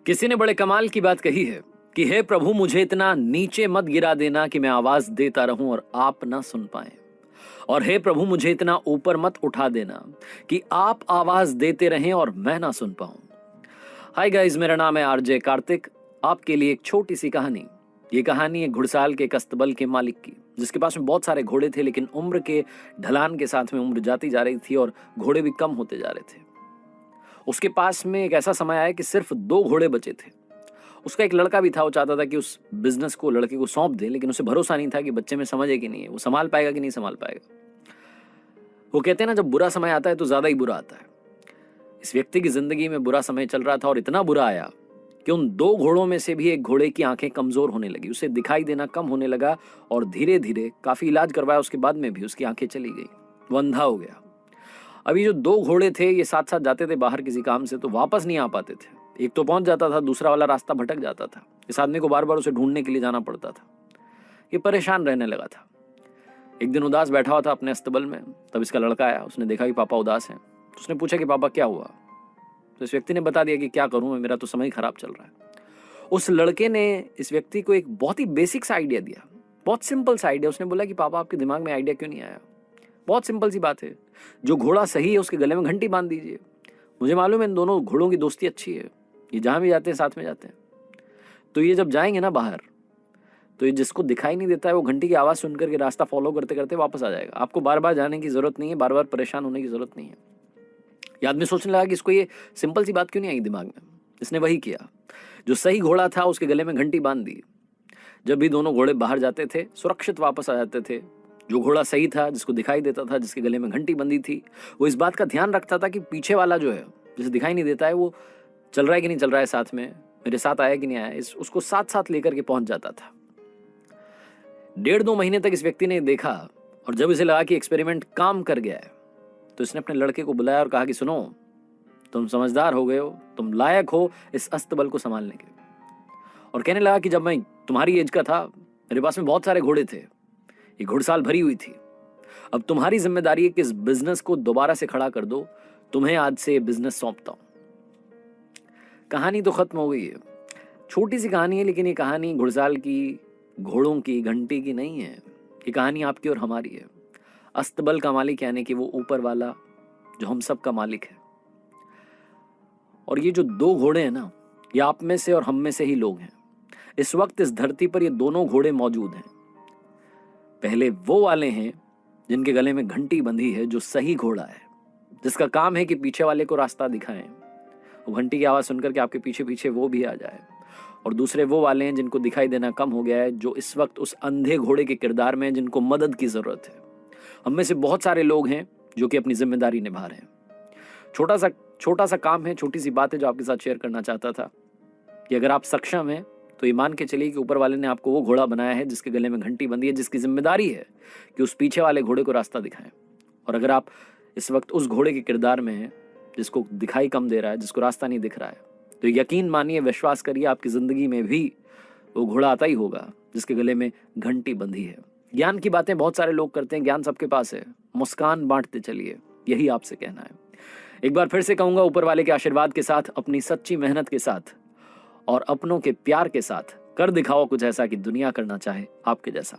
किसी ने बड़े कमाल की बात कही है कि हे प्रभु मुझे इतना नीचे मत गिरा देना कि मैं आवाज देता रहूं और आप ना सुन पाए। और हे प्रभु मुझे इतना ऊपर मत उठा देना कि आप आवाज देते रहें और मैं ना सुन पाऊं। हाय गाइस, मेरा नाम है आरजे कार्तिक। आपके लिए एक छोटी सी कहानी। ये कहानी एक घुड़साल के कस्तबल के मालिक की, जिसके पास में बहुत सारे घोड़े थे, लेकिन उम्र के ढलान के साथ में उम्र जाती जा रही थी और घोड़े भी कम होते जा रहे थे। उसके पास में एक ऐसा समय आया कि सिर्फ 2 घोड़े बचे थे। उसका एक लड़का भी था, वो चाहता था कि उस बिजनेस को लड़के को सौंप दे, लेकिन उसे भरोसा नहीं था कि बच्चे में समझ है कि नहीं है, वो संभाल पाएगा कि नहीं संभाल पाएगा। वो कहते हैं ना, जब बुरा समय आता है तो ज्यादा ही बुरा आता है। इस व्यक्ति की जिंदगी में बुरा समय चल रहा था और इतना बुरा आया कि उन 2 घोड़ों में से भी एक घोड़े की आंखें कमजोर होने लगी, उसे दिखाई देना कम होने लगा और धीरे धीरे काफी इलाज करवाया उसके बाद में भी उसकी आंखें चली गई, वो अंधा हो गया। अभी जो 2 घोड़े थे ये साथ साथ जाते थे बाहर किसी काम से, तो वापस नहीं आ पाते थे। एक तो पहुंच जाता था, दूसरा वाला रास्ता भटक जाता था। इस आदमी को बार बार उसे ढूंढने के लिए जाना पड़ता था। ये परेशान रहने लगा था। एक दिन उदास बैठा हुआ था अपने अस्तबल में, तब इसका लड़का आया। उसने देखा कि पापा उदास हैं, तो उसने पूछा कि पापा क्या हुआ। तो इस व्यक्ति ने बता दिया कि क्या करूं मैं, मेरा तो समय खराब चल रहा है। उस लड़के ने इस व्यक्ति को एक बहुत ही बेसिक सा आइडिया दिया, बहुत सिंपल सा आइडिया। उसने बोला कि पापा आपके दिमाग में आइडिया क्यों नहीं आया, बहुत सिंपल सी बात है, जो घोड़ा सही है उसके गले में घंटी बांध दीजिए। मुझे मालूम है इन दोनों घोड़ों की दोस्ती अच्छी है, ये जहां भी जाते हैं साथ में जाते हैं। तो ये जब जाएंगे ना बाहर, तो ये जिसको दिखाई नहीं देता है वो घंटी की आवाज सुनकर के रास्ता फॉलो करते करते वापस आ जाएगा। आपको बार बार जाने की जरूरत नहीं है, बार बार परेशान होने की जरूरत नहीं है। ये आदमी सोचने लगा कि इसको ये सिंपल सी बात क्यों नहीं आई दिमाग में। इसने वही किया, जो सही घोड़ा था उसके गले में घंटी बांध दी। जब भी दोनों घोड़े बाहर जाते थे सुरक्षित वापस आ जाते थे। जो घोड़ा सही था, जिसको दिखाई देता था, जिसके गले में घंटी बंधी थी, वो इस बात का ध्यान रखता था कि पीछे वाला जो है, जिसे दिखाई नहीं देता है, वो चल रहा है कि नहीं चल रहा है, साथ में मेरे साथ आया कि नहीं आया, उसको साथ साथ लेकर के पहुंच जाता था। 1.5-2 महीने तक इस व्यक्ति ने देखा, और जब इसे लगा कि एक्सपेरिमेंट काम कर गया है, तो इसने अपने लड़के को बुलाया और कहा कि सुनो, तुम समझदार हो गए हो, तुम लायक हो इस अस्तबल को संभालने के। और कहने लगा कि जब मैं तुम्हारी एज का था, मेरे पास में बहुत सारे घोड़े थे, ये घुड़साल भरी हुई थी। अब तुम्हारी जिम्मेदारी है कि इस बिजनेस को दोबारा से खड़ा कर दो। तुम्हें आज से ये बिजनेस सौंपता हूं। कहानी तो खत्म हो गई है। छोटी सी कहानी है, लेकिन ये कहानी घुड़साल की, घोड़ों की, घंटी की नहीं है। ये कहानी आपकी और हमारी है। अस्तबल का मालिक यानी कि वो ऊपर वाला, जो हम सब का मालिक है। और ये जो 2 घोड़े हैं ना, ये आप में से और हम में से ही लोग हैं। इस वक्त इस धरती पर ये दोनों घोड़े मौजूद हैं। पहले वो वाले हैं जिनके गले में घंटी बंधी है, जो सही घोड़ा है, जिसका काम है कि पीछे वाले को रास्ता दिखाएं, वो घंटी की आवाज सुनकर के आपके पीछे पीछे वो भी आ जाए। और दूसरे वो वाले हैं जिनको दिखाई देना कम हो गया है, जो इस वक्त उस अंधे घोड़े के किरदार में हैं, जिनको मदद की जरूरत है। हम में से बहुत सारे लोग हैं जो कि अपनी जिम्मेदारी निभा रहे हैं। छोटा सा काम है, छोटी सी बात है जो आपके साथ शेयर करना चाहता था कि अगर आप सक्षम हैं तो ये मान के चलिए कि ऊपर वाले ने आपको वो घोड़ा बनाया है जिसके गले में घंटी बंधी है, जिसकी जिम्मेदारी है कि उस पीछे वाले घोड़े को रास्ता दिखाएं। और अगर आप इस वक्त उस घोड़े के किरदार में हैं जिसको दिखाई कम दे रहा है, जिसको रास्ता नहीं दिख रहा है, तो यकीन मानिए, विश्वास करिए, आपकी जिंदगी में भी वो घोड़ा आता ही होगा जिसके गले में घंटी बंधी है। ज्ञान की बातें बहुत सारे लोग करते हैं, ज्ञान सबके पास है, मुस्कान बांटते चलिए, यही आपसे कहना है। एक बार फिर से कहूंगा, ऊपर वाले के आशीर्वाद के साथ, अपनी सच्ची मेहनत के साथ और अपनों के प्यार के साथ कर दिखाओ कुछ ऐसा कि दुनिया करना चाहे आपके जैसा।